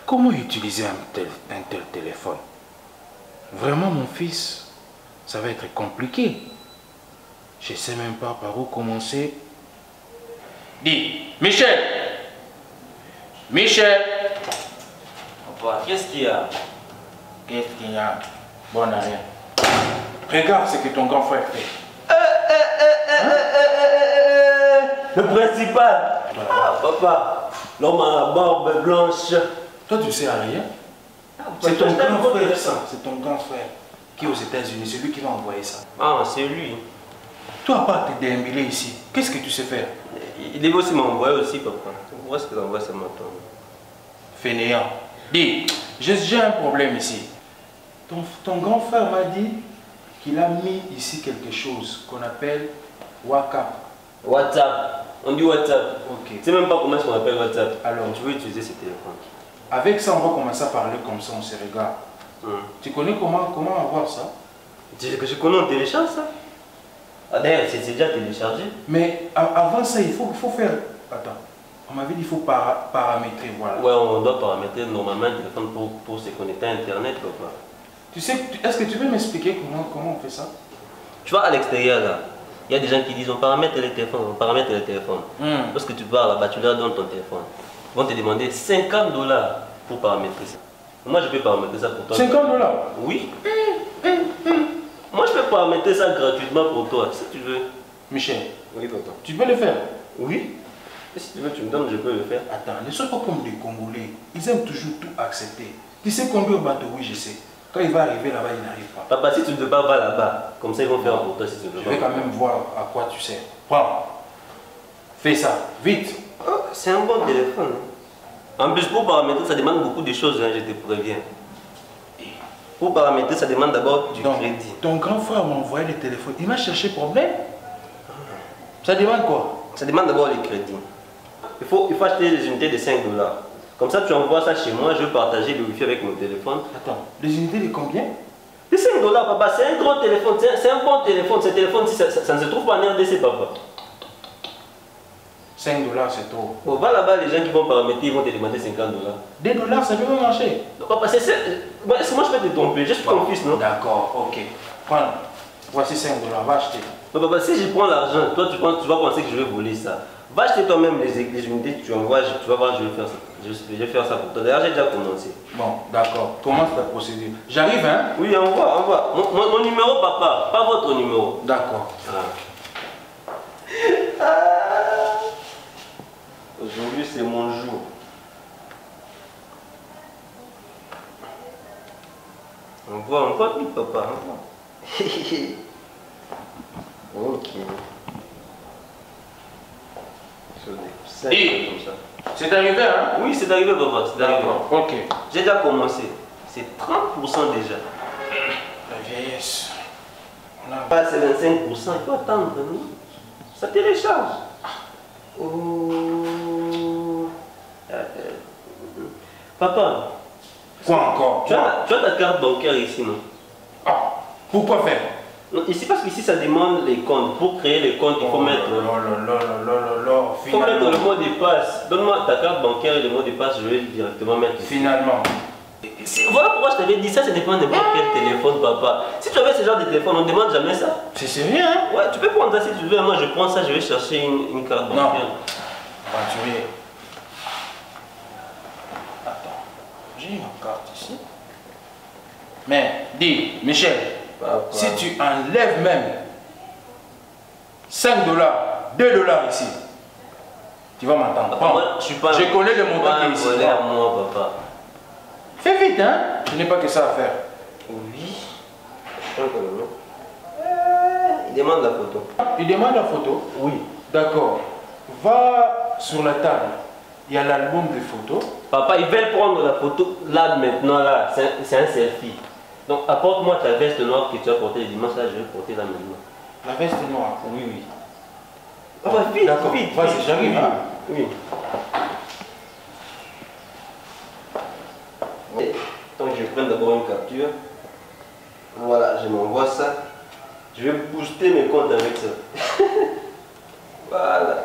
Comment utiliser un tel téléphone? Vraiment, mon fils, ça va être compliqué. Je ne sais même pas par où commencer. Dis, Michel! Michel! Papa, qu'est-ce qu'il y a? Qu'est-ce qu'il y a? Bon, rien. Regarde ce que ton grand frère fait. Le principal. Ah, papa, l'homme à la barbe blanche. Toi, tu sais à rien. C'est ton grand frère, ça. C'est ton grand frère qui est aux États-Unis. C'est lui qui m'a envoyé ça. Ah, c'est lui. Toi, à part te démêler ici, qu'est-ce que tu sais faire? Il devait aussi m'envoyer aussi, papa. Où est-ce qu'il envoie ce matin? Fainéant. Dis, j'ai un problème ici. Ton grand frère m'a dit qu'il a mis ici quelque chose qu'on appelle WhatsApp. WhatsApp. On dit WhatsApp. Ok. Tu sais même pas comment est-ce qu'on appelle WhatsApp. Alors, tu veux utiliser ce téléphone. Avec ça, on va commencer à parler comme ça, on se regarde. Tu connais comment avoir ça? Je connais, on télécharge ça. Ah d'ailleurs, c'est déjà téléchargé. Mais avant ça, il faut faire... Attends, on m'avait dit qu'il faut paramétrer, voilà. Ouais, on doit paramétrer normalement le téléphone pour se connecter à Internet, papa. Tu sais, est-ce que tu peux m'expliquer comment on fait ça? Tu vois, à l'extérieur, là, il y a des gens qui disent on paramètre le téléphone, on paramètre le téléphone. Lorsque tu pars là-bas, tu leur donnes ton téléphone. Ils vont te demander 50 $ pour paramétrer ça. Moi, je peux paramétrer ça pour toi. 50 $? Oui. Moi, je peux paramétrer ça gratuitement pour toi, si tu veux. Michel. Oui, papa. Tu peux le faire? Oui. Et si tu veux, tu me donnes, je peux le faire. Attends, ne sois pas comme des Congolais. Ils aiment toujours tout accepter. Tu sais conduire bateau? Oui, je sais. Quand il va arriver là-bas, il n'arrive pas. Papa, si tu ne veux pas, va là-bas. Comme ça, ils vont faire pour toi si tu veux Je pas. vais quand même voir à quoi tu sais. Prends. Fais ça, vite. Oh, c'est un bon téléphone. En plus, pour paramétrer, ça demande beaucoup de choses, hein, je te préviens. Pour paramétrer, ça demande d'abord du crédit. Ton grand frère m'a envoyé le téléphone. Il m'a cherché problème. Ça demande quoi? Ça demande d'abord le crédit. Il faut acheter des unités de 5 $. Comme ça, tu envoies ça chez moi, je vais partager le wifi avec mon téléphone. Attends, les unités de combien? De 5 $, papa, c'est un grand téléphone, c'est un bon téléphone. Ce téléphone-ci, ça ne se trouve pas en RDC, papa. 5 $, c'est trop. Bon, va là-bas, les gens qui vont paramétrer, ils vont te demander 50 $. Des dollars, ça peut pas marcher. Non, papa, moi je peux te tromper, je suis ton fils, non? D'accord, ok. Prends. Voici 5 $, va acheter. Non, papa, si je prends l'argent, toi tu vas penser que je vais voler ça. Va acheter toi-même les unités que tu envoies, tu vas voir, je vais faire ça. Je vais faire ça pour toi. D'ailleurs, j'ai déjà commencé. Bon, d'accord. Commence ta procédure. J'arrive, hein? Oui, envoie. Mon numéro, papa, pas votre numéro. D'accord. Aujourd'hui, c'est mon jour. Envoie vite, papa. Ok. Et c'est arrivé, hein? Oui, c'est arrivé, papa. C'est arrivé. Ok. J'ai déjà commencé. C'est 30% déjà. La vieillesse. Pas c'est 25%, il faut attendre. Non? Ça télécharge. Oh. Papa. Quoi encore? Tu as ta carte bancaire ici, non? Ah, pourquoi faire? Non, ici, parce qu'ici, ça demande les comptes. Pour créer les comptes, il faut mettre... Il faut mettre le mot de passe. Donne-moi ta carte bancaire et le mot de passe, je vais directement mettre ici. Finalement. Voilà pourquoi je t'avais dit ça, dépend de n'importe quel téléphone, papa. Si tu avais ce genre de téléphone, on ne demande jamais ça. C'est sérieux, hein? Ouais, tu peux prendre ça si tu veux. Moi, je prends ça, je vais chercher une carte bancaire. Non. Aventurier. Attends. J'ai une carte ici. Mais, dis, Michel, Papa. si tu enlèves même 5 $, 2 $ ici, tu vas m'entendre. Moi, je connais le montant qui est ici. À moi, papa. Fais vite, hein? Je n'ai pas que ça à faire. Oui. Il demande la photo. Il demande la photo? Oui. D'accord. Va sur la table. Il y a l'album de photos. Papa, ils veulent prendre la photo là, maintenant, là. C'est un selfie. Donc, apporte-moi ta veste noire que tu as portée le dimanche, là, je vais porter là maintenant. La veste noire? Oui, oui. Papa, vite, d'accord. vite. Vas-y, j'arrive. Hein? Oui. Donc, je prends d'abord une capture. Voilà, je m'envoie ça. Je vais booster mes comptes avec ça. Voilà.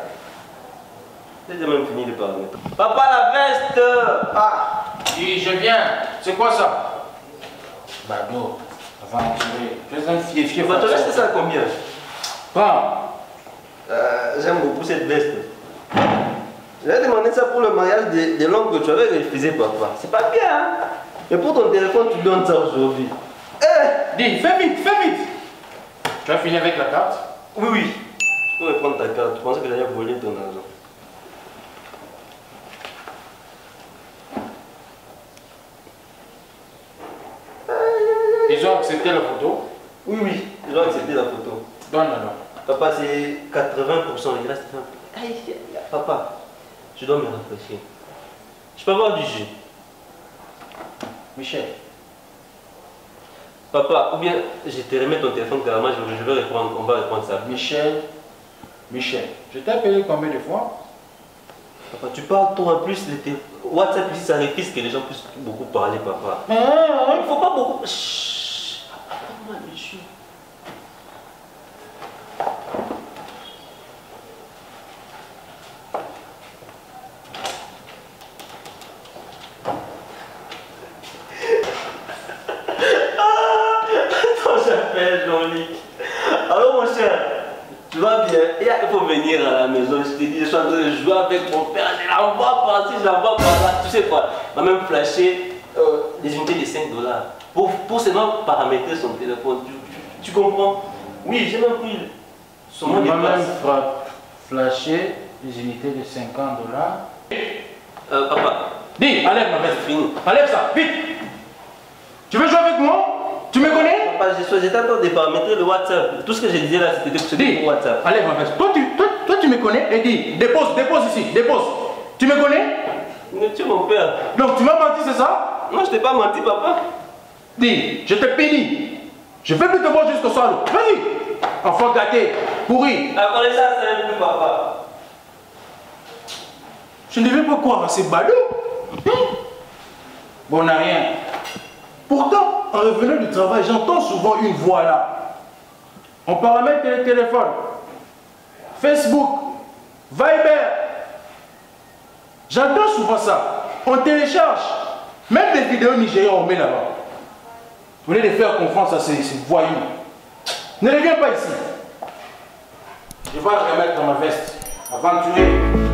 J'ai déjà même fini de parler. Papa, la veste! Ah! Dis, je viens. C'est quoi ça? Bado, aventurier. Tu es un fier. Tu vas acheter ça à combien? Prends. J'aime beaucoup cette veste. J'avais demandé ça pour le mariage de l'oncle que tu avais refusé, papa. C'est pas bien, hein? Mais pour ton téléphone, tu donnes ça aujourd'hui. Dis, fais vite. Tu as fini avec la carte? Oui. Tu peux me prendre ta carte. Tu pensais que j'allais voler ton argent. Ils ont accepté la photo? Oui. Ils ont accepté la photo. Donne alors. Papa, c'est 80%. Il reste 20%. Papa, je dois me rafraîchir. Je peux avoir du jus. Michel. Papa, ou bien je te remets ton téléphone carrément, je vais reprendre, on va reprendre ça. Michel, je t'ai appelé combien de fois? Papa, tu parles trop en plus. WhatsApp ici, ça refuse que les gens puissent beaucoup parler, papa. Il ne faut pas beaucoup. Chut. Apprends-moi le jus. Jean-Luc. Alors mon cher, tu vas bien? Il faut venir à la maison. Je te dis, je suis en train de jouer avec mon père. Je la vois par-ci, je la vois par-là. Tu sais quoi? Il m'a même flashé des unités de 5 $ pour seulement paramétrer son téléphone. Tu comprends? Oui, j'ai même pris son mot de passe. Il m'a même flashé des unités de 50 $. Papa. Dis, enlève ma veste. Fini. Enlève ça, vite. Tu veux jouer avec moi? Tu me connais? Papa, j'étais en train de paramétrer le WhatsApp. Tout ce que je disais là, c'était pour WhatsApp. Allez, ma veste. Toi, tu me connais et dis, dépose ici, dépose. Tu me connais? Mais tu es mon père. Donc, tu m'as menti, c'est ça? Non, je t'ai pas menti, papa. Dis, je te bénis. Je vais plus te voir jusqu'au soir. Vas-y. Enfant gâté, pourri. Après ça, c'est un peu, papa. Je ne devais pas croire à ces badauds. Bon, on n'a rien. Pourtant, en revenant du travail, j'entends souvent une voix là. On paramètre les téléphones. Facebook, Viber. J'entends souvent ça. On télécharge. Même des vidéos nigériennes, on met là-bas. Vous voulez faire confiance à ces voyous. Ne reviens pas ici. Je vais remettre dans ma veste. Aventurier.